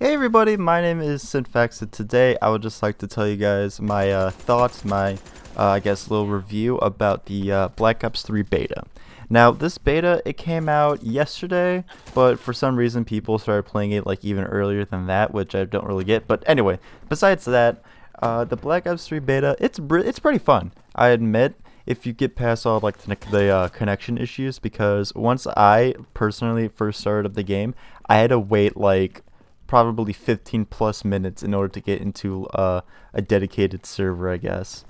Hey everybody, my name is Synfaxed, and today I would just like to tell you guys my thoughts, my I guess little review about the Black Ops 3 beta. Now this beta, it came out yesterday, but for some reason people started playing it like even earlier than that, which I don't really get. But anyway, besides that, the Black Ops 3 beta, it's pretty fun. I admit, if you get past all like the connection issues, because once I personally first started up the game, I had to wait like probably 15 plus minutes in order to get into a dedicated server, I guess.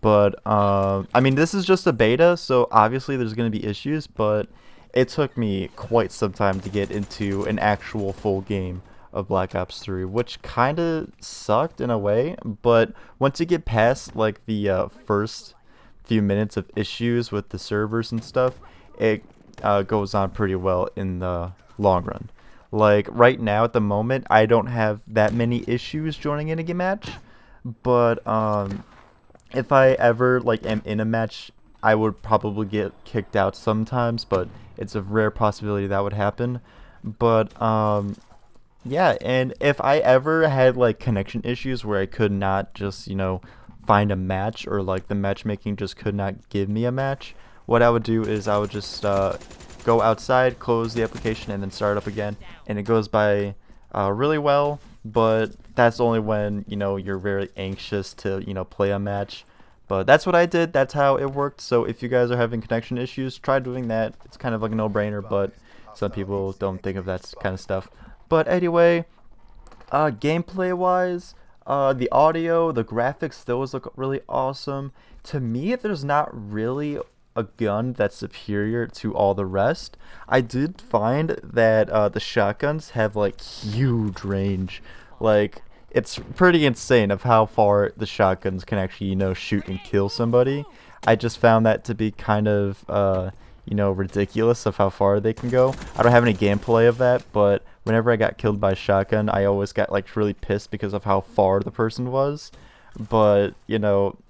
But I mean, this is just a beta, so obviously there's going to be issues, but it took me quite some time to get into an actual full game of Black Ops 3, which kind of sucked in a way. But once you get past like the first few minutes of issues with the servers and stuff, it goes on pretty well in the long run. Like right now at the moment, I don't have that many issues joining in a game match, but if I ever like am in a match, I would probably get kicked out sometimes, but it's a rare possibility that would happen. But yeah, and if I ever had like connection issues where I could not just, find a match, or like the matchmaking just could not give me a match, what I would do is I would just go outside, close the application, and then start up again, and it goes by really well. But that's only when you're very anxious to play a match. But that's what I did. That's how it worked. So if you guys are having connection issues, try doing that. It's kind of like a no-brainer, but some people don't think of that kind of stuff. But anyway, gameplay wise, the audio, the graphics, those look really awesome. To me, there's not really a gun that's superior to all the rest. I did find that the shotguns have like huge range. Like, it's pretty insane of how far the shotguns can actually shoot and kill somebody. I just found that to be kind of ridiculous of how far they can go. I don't have any gameplay of that, but whenever I got killed by a shotgun, I always got like really pissed because of how far the person was. But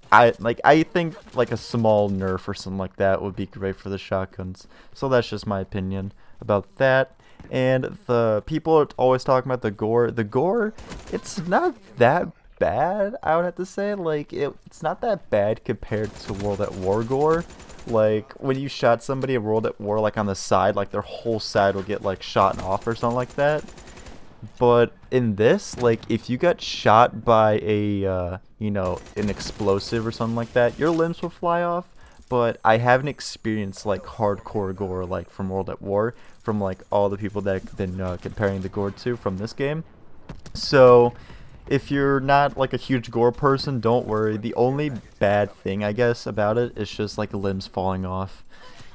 I think like a small nerf or something like that would be great for the shotguns. So that's just my opinion about that. And the people are always talking about the gore. The gore, it's not that bad, I would have to say. Like it's not that bad compared to World at War gore. Like when you shot somebody at World at War, like on the side, like their whole side will get like shot off or something like that. But in this, like if you got shot by a an explosive or something like that, your limbs will fly off. But I haven't experienced like hardcore gore like from World at War, from like all the people that I've been comparing the gore to from this game. So if you're not like a huge gore person, don't worry. The only bad thing, I guess, about it is just like limbs falling off.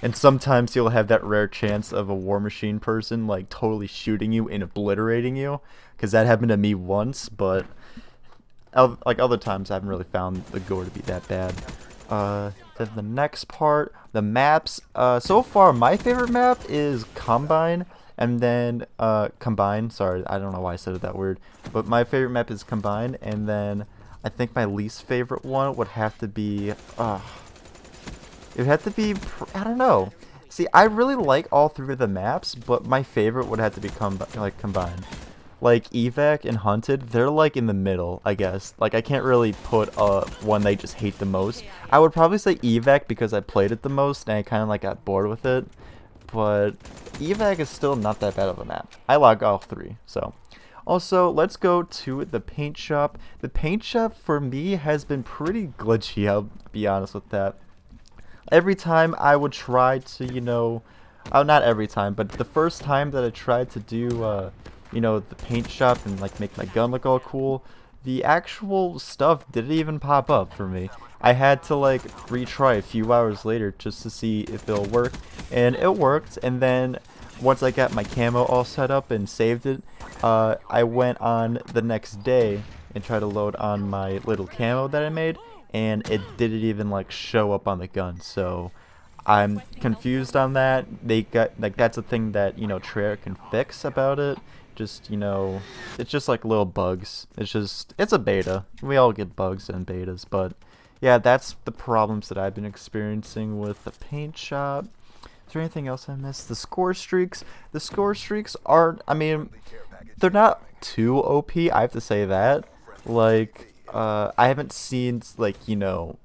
And sometimes you'll have that rare chance of a War Machine person like totally shooting you and obliterating you, because that happened to me once. But like other times, I haven't really found the gore to be that bad. Then the next part, the maps. So far, my favorite map is Combine, and then Combine. Sorry, I don't know why I said it that weird. But my favorite map is Combine, and then I think my least favorite one would have to be. It would have to be, I don't know. See, I really like all three of the maps, but my favorite would have to be combined. Like Evac and Hunted, they're like in the middle, I guess. Like I can't really put one I just hate the most. I would probably say Evac because I played it the most and I kind of like got bored with it. But Evac is still not that bad of a map. I like all three, so. Also, let's go to the paint shop. The paint shop for me has been pretty glitchy, I'll be honest with that. Every time I would try to, not every time, but the first time that I tried to do, the paint shop and like make my gun look all cool, the actual stuff didn't even pop up for me. I had to like retry a few hours later just to see if it'll work, and it worked. And then once I got my camo all set up and saved it, I went on the next day and tried to load on my little camo that I made, and it didn't even like show up on the gun. So I'm confused on that. They got like that's a thing that Treyarch can fix about it. Just it's just like little bugs. It's a beta. We all get bugs in betas, but yeah, that's the problems that I've been experiencing with the paint shop. Is there anything else I missed? The score streaks. The score streaks aren't, I mean, they're not too OP, I have to say that. Like, I haven't seen, like, you know,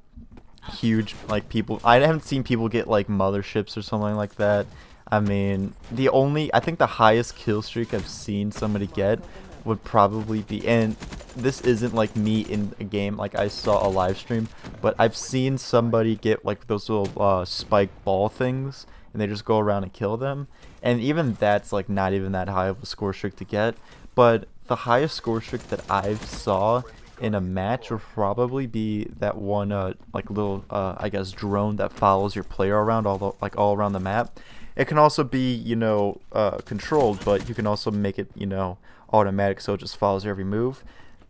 huge, like, people, I haven't seen people get, like, motherships or something like that. I mean, I think the highest kill streak I've seen somebody get would probably be, and this isn't like me in a game, like I saw a live stream, but I've seen somebody get like those little spike ball things, and they just go around and kill them, and even that's like not even that high of a score streak to get. But the highest score streak that I've saw in a match would probably be that one like little I guess drone that follows your player around all around the map. It can also be, you know, controlled, but you can also make it, you know, automatic, so it just follows your every move.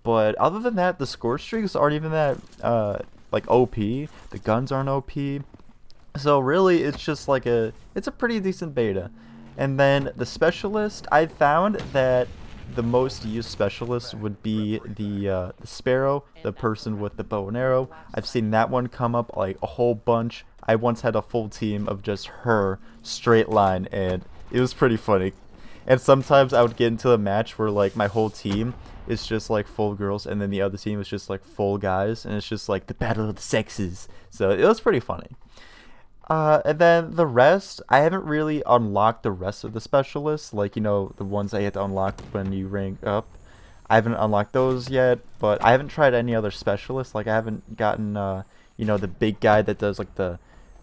But other than that, the score streaks aren't even that like OP. The guns aren't OP. So really, it's just like it's a pretty decent beta. And then the specialist, I found that the most used specialist would be the sparrow, the person with the bow and arrow. I've seen that one come up like a whole bunch. I once had a full team of just her, straight line, and it was pretty funny. And sometimes I would get into a match where like my whole team is just like full girls, and then the other team is just like full guys, and it's just like the battle of the sexes. So it was pretty funny. And then the rest, I haven't really unlocked the rest of the specialists, like, you know, the ones I had to unlock when you rank up. I haven't unlocked those yet, but I haven't tried any other specialists. Like, I haven't gotten, you know, the big guy that does, like,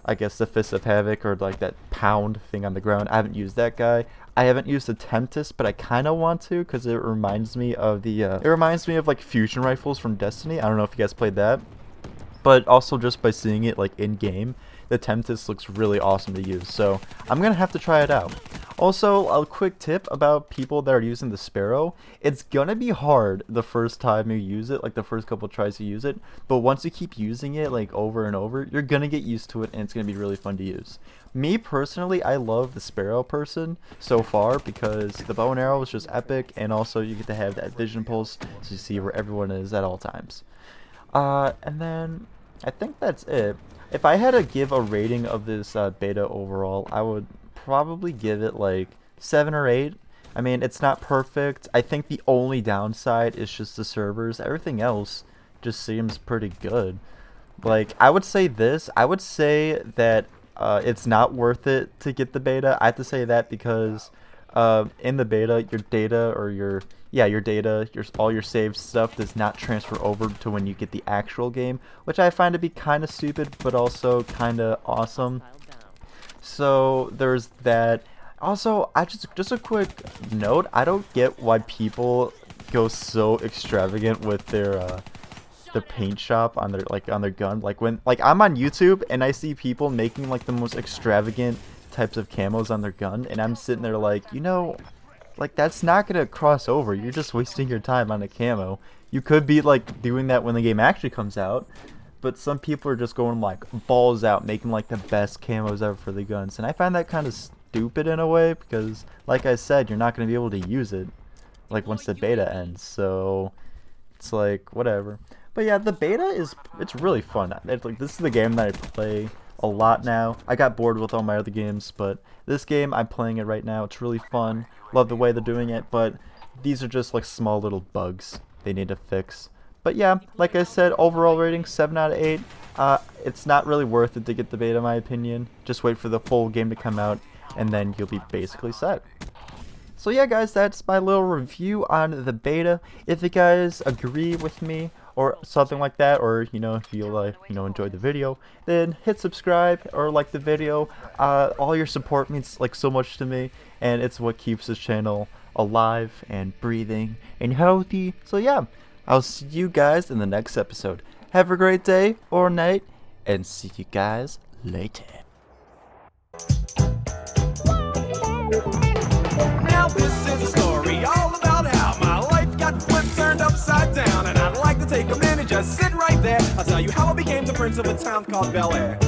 I guess, the Fist of Havoc, or, like, that pound thing on the ground. I haven't used that guy. I haven't used the Tempest, but I kind of want to, because it reminds me of like, fusion rifles from Destiny. I don't know if you guys played that. But also just by seeing it, like, in-game, the Tempest looks really awesome to use, so I'm gonna have to try it out. Also, a quick tip about people that are using the Sparrow: it's gonna be hard the first time you use it, like the first couple tries you use it, but once you keep using it like over and over, you're gonna get used to it, and it's gonna be really fun to use. Me personally, I love the Sparrow person so far because the bow and arrow is just epic, and also you get to have that vision pulse so you see where everyone is at all times. And then I think that's it. If I had to give a rating of this beta overall, I would probably give it like 7 or 8. I mean, it's not perfect. I think the only downside is just the servers. Everything else just seems pretty good. Like, I would say that it's not worth it to get the beta. I have to say that because in the beta, your data, or all your saved stuff does not transfer over to when you get the actual game, which I find to be kind of stupid, but also kind of awesome. So there's that. Also, just a quick note: I don't get why people go so extravagant with their paint shop on their gun. Like when I'm on YouTube and I see people making like the most extravagant types of camos on their gun, and I'm sitting there like, you know, like, that's not gonna cross over. You're just wasting your time on a camo. You could be like doing that when the game actually comes out, but some people are just going like balls out, making like the best camos ever for the guns, and I find that kind of stupid in a way because, like I said, you're not gonna be able to use it like once the beta ends. So it's like whatever. But yeah, the beta it's really fun. It's like, this is the game that I play a lot now. I got bored with all my other games, but this game, I'm playing it right now. It's really fun. Love the way they're doing it, but these are just like small little bugs they need to fix. But yeah, like I said, overall rating 7 out of 8. It's not really worth it to get the beta, in my opinion. Just wait for the full game to come out, and then you'll be basically set. So yeah, guys, that's my little review on the beta. If you guys agree with me or something like that, or, you know, if you like, you know, enjoyed the video, then hit subscribe or like the video. All your support means like so much to me, and it's what keeps this channel alive and breathing and healthy. So yeah, I'll see you guys in the next episode. Have a great day or night, and see you guys later. Now this is a story all about how my life got flipped, turned upside down, and I'd like to take a minute, just sit right there. I'll tell you how I became the prince of a town called Bel Air.